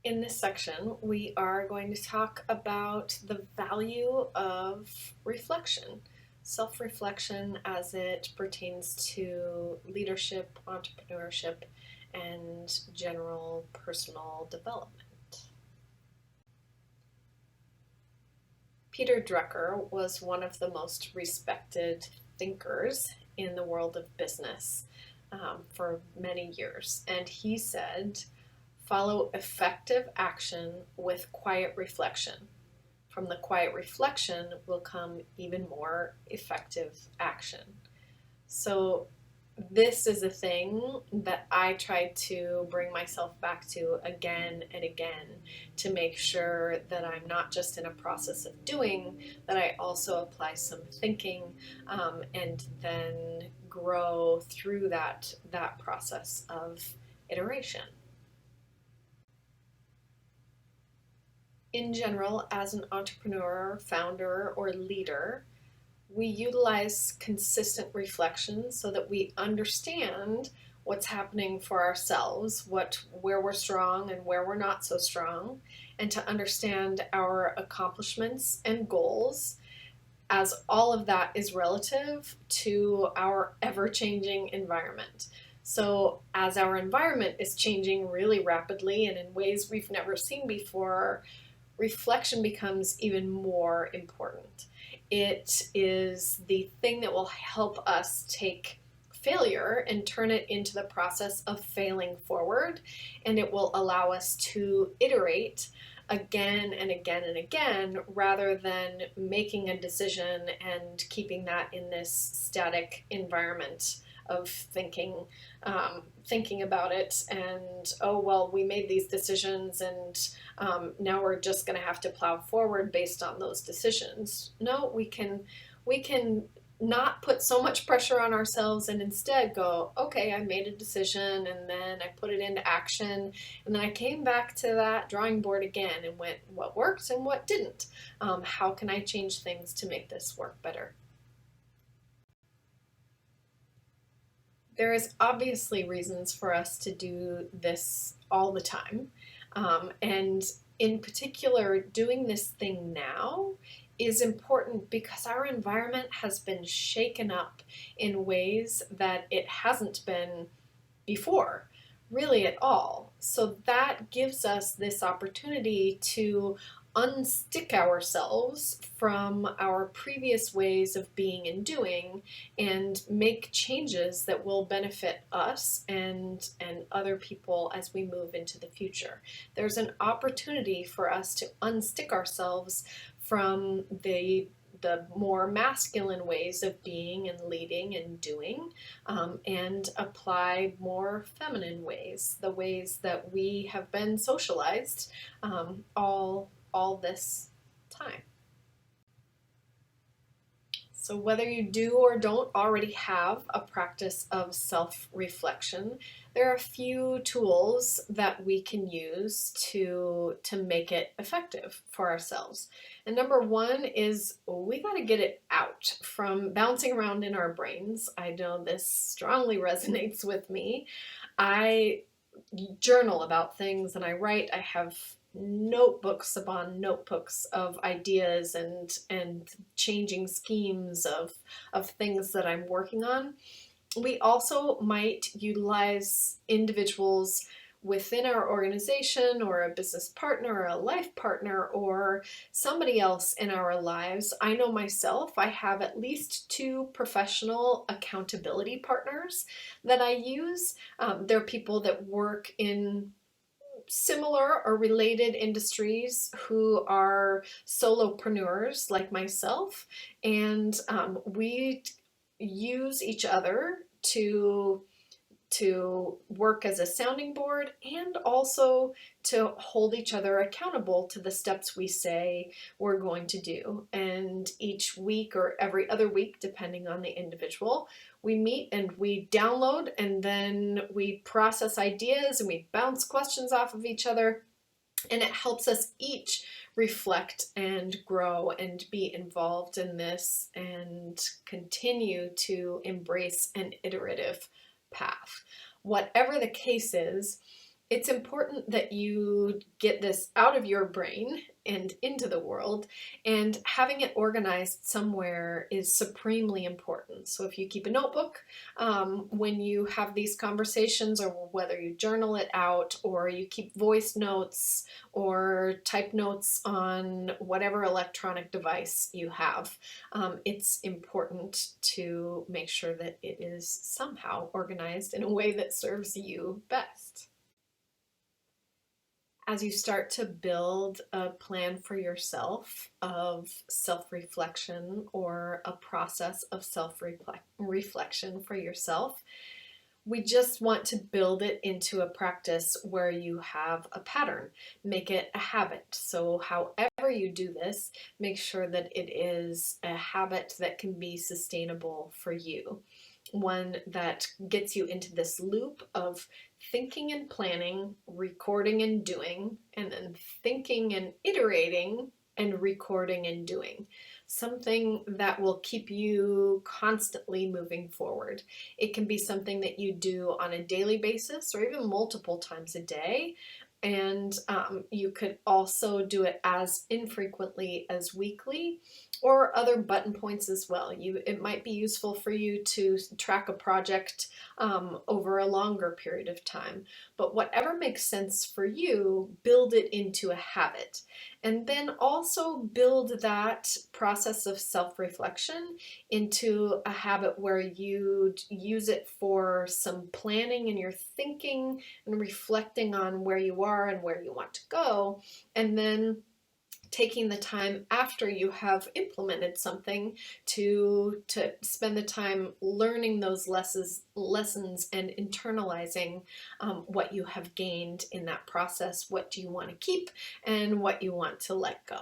In this section, we are going to talk about the value of reflection, self-reflection as it pertains to leadership, entrepreneurship, and general personal development. Peter Drucker was one of the most respected thinkers in the world of business for many years, and he said, follow effective action with quiet reflection. From the quiet reflection will come even more effective action. So this is a thing that I try to bring myself back to again and again to make sure that I'm not just in a process of doing, that I also apply some thinking and then grow through that process of iteration. In general, as an entrepreneur, founder, or leader, we utilize consistent reflection so that we understand what's happening for ourselves, where we're strong and where we're not so strong, and to understand our accomplishments and goals, as all of that is relative to our ever-changing environment. So as our environment is changing really rapidly and in ways we've never seen before, reflection becomes even more important. It is the thing that will help us take failure and turn it into the process of failing forward, and it will allow us to iterate again and again and again rather than making a decision and keeping that in this static environment of thinking about it and, oh, well, we made these decisions and now we're just going to have to plow forward based on those decisions. No, we can not put so much pressure on ourselves and instead go, okay, I made a decision and then I put it into action and then I came back to that drawing board again and went, what worked and what didn't? How can I change things to make this work better? There is obviously reasons for us to do this all the time. And in particular, doing this thing now is important because our environment has been shaken up in ways that it hasn't been before, really at all. So that gives us this opportunity to unstick ourselves from our previous ways of being and doing and make changes that will benefit us and other people as we move into the future. There's an opportunity for us to unstick ourselves from the more masculine ways of being and leading and doing, and apply more feminine ways, the ways that we have been socialized all this time. So whether you do or don't already have a practice of self-reflection, there are a few tools that we can use to make it effective for ourselves. And number one is we got to get it out from bouncing around in our brains. I know this strongly resonates with me. I journal about things and I write. I have notebooks upon notebooks of ideas and changing schemes of things that I'm working on. We also might utilize individuals within our organization or a business partner or a life partner or somebody else in our lives. I know myself, I have at least 2 professional accountability partners that I use. They're people that work in similar or related industries who are solopreneurs like myself, and we use each other to work as a sounding board and also to hold each other accountable to the steps we say we're going to do. And each week or every other week, depending on the individual, we meet and we download and then we process ideas and we bounce questions off of each other. And it helps us each reflect and grow and be involved in this and continue to embrace an iterative path. Whatever the case is, It's important that you get this out of your brain and into the world, and having it organized somewhere is supremely important. So if you keep a notebook when you have these conversations, or whether you journal it out, or you keep voice notes or type notes on whatever electronic device you have, it's important to make sure that it is somehow organized in a way that serves you best. As you start to build a plan for yourself of self reflection, or a process of self reflection for yourself, we just want to build it into a practice where you have a pattern. Make it a habit. So, however you do this, make sure that it is a habit that can be sustainable for you. One that gets you into this loop of thinking and planning, recording and doing, and then thinking and iterating and recording and doing. Something that will keep you constantly moving forward. It can be something that you do on a daily basis or even multiple times a day. And you could also do it as infrequently as weekly, or other button points as well. It might be useful for you to track a project over a longer period of time. But whatever makes sense for you, build it into a habit. And then also build that process of self-reflection into a habit where you use it for some planning in your thinking and reflecting on where you are and where you want to go. And then taking the time after you have implemented something to spend the time learning those lessons and internalizing what you have gained in that process. What do you want to keep and what you want to let go?